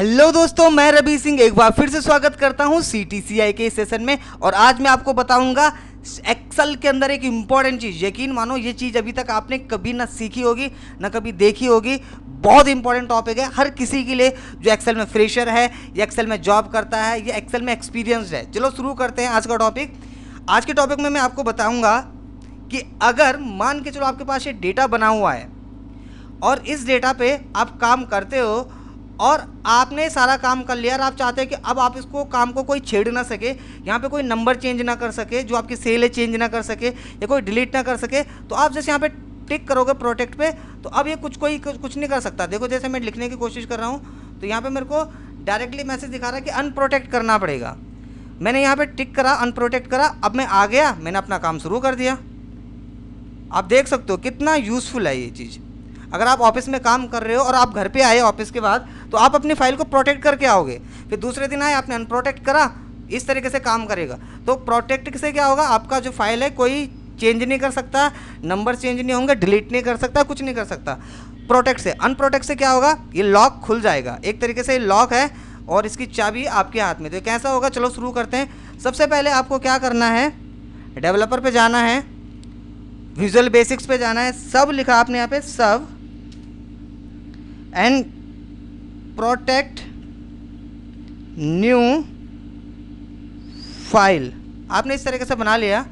Hello दोस्तों, मैं रवि सिंह एक बार फिर से स्वागत करता हूं CTCI के सेशन में। और आज मैं आपको बताऊंगा एक्सेल के अंदर एक इम्पॉर्टेंट चीज़। यकीन मानो ये चीज़ अभी तक आपने कभी ना सीखी होगी ना कभी देखी होगी। बहुत इंपॉर्टेंट टॉपिक है हर किसी के लिए जो एक्सेल में फ्रेशर है या एक्सेल में जॉब करता है या एक्सेल में एक्सपीरियंस्ड है। चलो शुरू करते हैं आज का टॉपिक। आज के टॉपिक में मैं आपको बताऊँगा कि अगर मान के चलो आपके पास ये डेटा बना हुआ है और इस डेटा पे आप काम करते हो और आपने सारा काम कर लिया और आप चाहते हैं कि अब आप इसको काम को कोई छेड़ ना सके, यहाँ पे कोई नंबर चेंज ना कर सके, जो आपकी सेल है चेंज ना कर सके या कोई डिलीट ना कर सके, तो आप जैसे यहाँ पे टिक करोगे प्रोटेक्ट पे तो अब ये कुछ नहीं कर सकता। देखो जैसे मैं लिखने की कोशिश कर रहा हूँ तो यहाँ पर मेरे को डायरेक्टली मैसेज दिखा रहा है कि अनप्रोटेक्ट करना पड़ेगा। मैंने यहाँ पर टिक करा, अनप्रोटेक्ट करा, अब मैं आ गया, मैंने अपना काम शुरू कर दिया। आप देख सकते हो कितना यूज़फुल है ये चीज़। अगर आप ऑफिस में काम कर रहे हो और आप घर पे आए ऑफिस के बाद तो आप अपनी फाइल को प्रोटेक्ट करके आओगे, फिर दूसरे दिन आए आपने अनप्रोटेक्ट करा, इस तरीके से काम करेगा। तो प्रोटेक्ट से क्या होगा, आपका जो फाइल है कोई चेंज नहीं कर सकता, नंबर चेंज नहीं होंगे, डिलीट नहीं कर सकता, कुछ नहीं कर सकता। प्रोटेक्ट से, अनप्रोटेक्ट से क्या होगा, ये लॉक खुल जाएगा। एक तरीके से ये लॉक है और इसकी चाबी आपके हाथ में। तो कैसा होगा, चलो शुरू करते हैं। सबसे पहले आपको क्या करना है, डेवलपर पे जाना है, विजुअल बेसिक्स पे जाना है, सब लिखा आपने यहाँ पे, सब एंड प्रोटेक्ट न्यू फाइल आपने इस तरीके से बना लिया।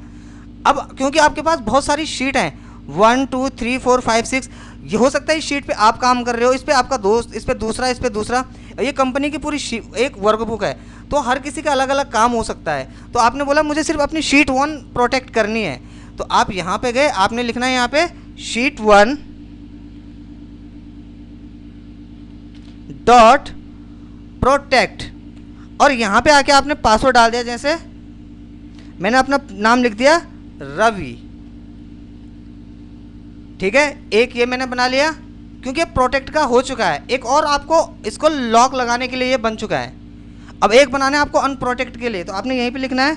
अब क्योंकि आपके पास बहुत सारी शीट हैं 1 2 3 4 5 6, ये हो सकता है इस शीट पे आप काम कर रहे हो, इस पे आपका दोस्त, इस पे दूसरा, इस पे दूसरा। ये कंपनी की पूरी एक वर्कबुक है तो हर किसी का अलग अलग काम हो सकता है। तो आपने बोला मुझे सिर्फ अपनी शीट 1 प्रोटेक्ट करनी है, तो आप यहाँ पे गए, आपने लिखना है यहाँ पे शीट 1 डॉट प्रोटेक्ट और यहाँ पे आके आपने पासवर्ड डाल दिया। जैसे मैंने अपना नाम लिख दिया रवि, ठीक है। एक ये मैंने बना लिया क्योंकि प्रोटेक्ट का हो चुका है। एक और आपको इसको लॉक लगाने के लिए ये बन चुका है। अब एक बनाना है आपको अनप्रोटेक्ट के लिए, तो आपने यहीं पे लिखना है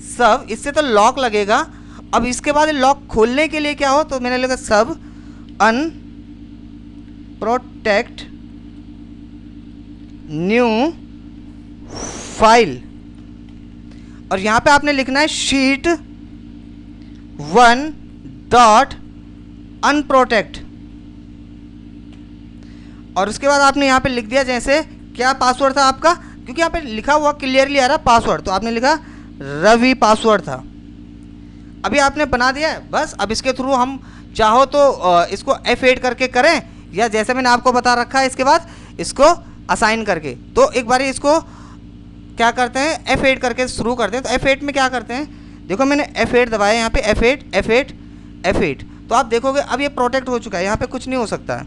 सब, इससे तो लॉक लगेगा। अब इसके बाद लॉक खोलने के लिए क्या हो, तो मैंने लिखा सब अनप्रोटेक्ट न्यू फाइल और यहाँ पे आपने लिखना है शीट 1 डॉट अनप्रोटेक्ट और उसके बाद आपने यहाँ पे लिख दिया जैसे क्या पासवर्ड था आपका, क्योंकि यहाँ पे लिखा हुआ क्लियरली आ रहा पासवर्ड, तो आपने लिखा रवि पासवर्ड था। अभी आपने बना दिया है बस। अब इसके थ्रू हम चाहो तो इसको F8 करके करें या जैसे मैंने आपको बता रखा है इसके बाद इसको असाइन करके। तो एक बार इसको क्या करते हैं, F8 करके शुरू करते हैं। तो F8 में क्या करते हैं, देखो मैंने F8 दबाया यहाँ पे, F8 F8 F8, तो आप देखोगे अब ये प्रोटेक्ट हो चुका है। यहाँ पे कुछ नहीं हो सकता है,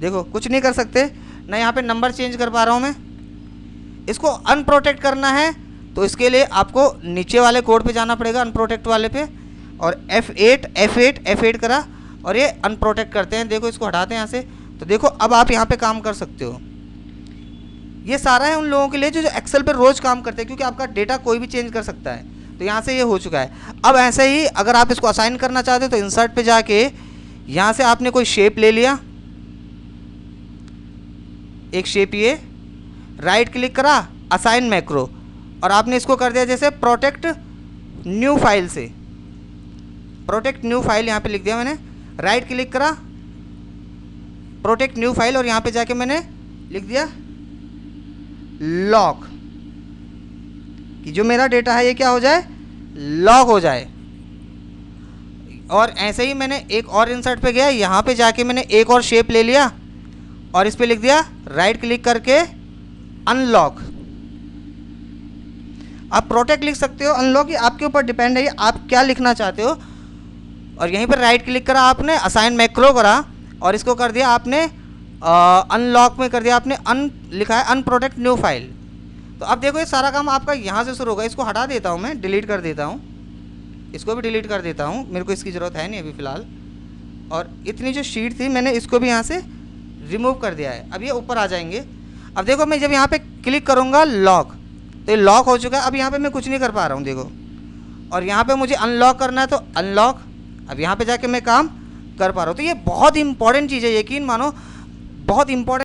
देखो कुछ नहीं कर सकते ना, यहाँ पे नंबर चेंज कर पा रहा हूँ मैं। इसको अनप्रोटेक्ट करना है तो इसके लिए आपको नीचे वाले कोड पे जाना पड़ेगा, अनप्रोटेक्ट वाले पे, और F8 F8 F8 करा और ये अनप्रोटेक्ट करते हैं। देखो इसको हटाते हैं यहाँ से, तो देखो अब आप यहाँ पे काम कर सकते हो। ये सारा है उन लोगों के लिए जो एक्सेल पे रोज़ काम करते हैं, क्योंकि आपका डेटा कोई भी चेंज कर सकता है। तो यहाँ से ये हो चुका है। अब ऐसे ही अगर आप इसको असाइन करना चाहते हो तो इंसर्ट पे जाके यहाँ से आपने कोई शेप ले लिया, एक शेप, ये राइट क्लिक करा, असाइन मैक्रो, और आपने इसको कर दिया जैसे प्रोटेक्ट न्यू फाइल से, प्रोटेक्ट न्यू फाइल यहाँ पे लिख दिया मैंने, राइट क्लिक करा, प्रोटेक्ट न्यू फाइल, और यहाँ पे जाके मैंने लिख दिया लॉक, कि जो मेरा डेटा है ये क्या हो जाए, लॉक हो जाए। और ऐसे ही मैंने एक और इंसर्ट पे गया, यहाँ पे जाके मैंने एक और शेप ले लिया और इस पे लिख दिया राइट क्लिक करके अनलॉक। आप प्रोटेक्ट लिख सकते हो, अनलॉक ये आपके ऊपर डिपेंड है आप क्या लिखना चाहते हो। और यहीं पर राइट क्लिक करा आपने, असाइन मैक्रो करा और इसको कर दिया आपने अनलॉक में कर दिया आपने, लिखा है अनप्रोटेक्ट न्यू फाइल। तो अब देखो ये सारा काम आपका यहाँ से शुरू होगा। इसको हटा देता हूँ मैं, डिलीट कर देता हूँ, इसको भी डिलीट कर देता हूँ, मेरे को इसकी ज़रूरत है नहीं अभी फ़िलहाल। और इतनी जो शीट थी मैंने इसको भी यहाँ से रिमूव कर दिया है। अब ये ऊपर आ जाएंगे। अब देखो मैं जब यहाँ पे क्लिक करूँगा लॉक, तो ये लॉक हो चुका है। अब यहाँ पे मैं कुछ नहीं कर पा रहा हूँ देखो, और यहाँ पे मुझे अनलॉक करना है तो अनलॉक, अब यहाँ पे जाके मैं काम कर पा रहा हूँ। तो ये बहुत इंपॉर्टेंट चीज़ है, यकीन मानो बहुत इंपॉर्टेंट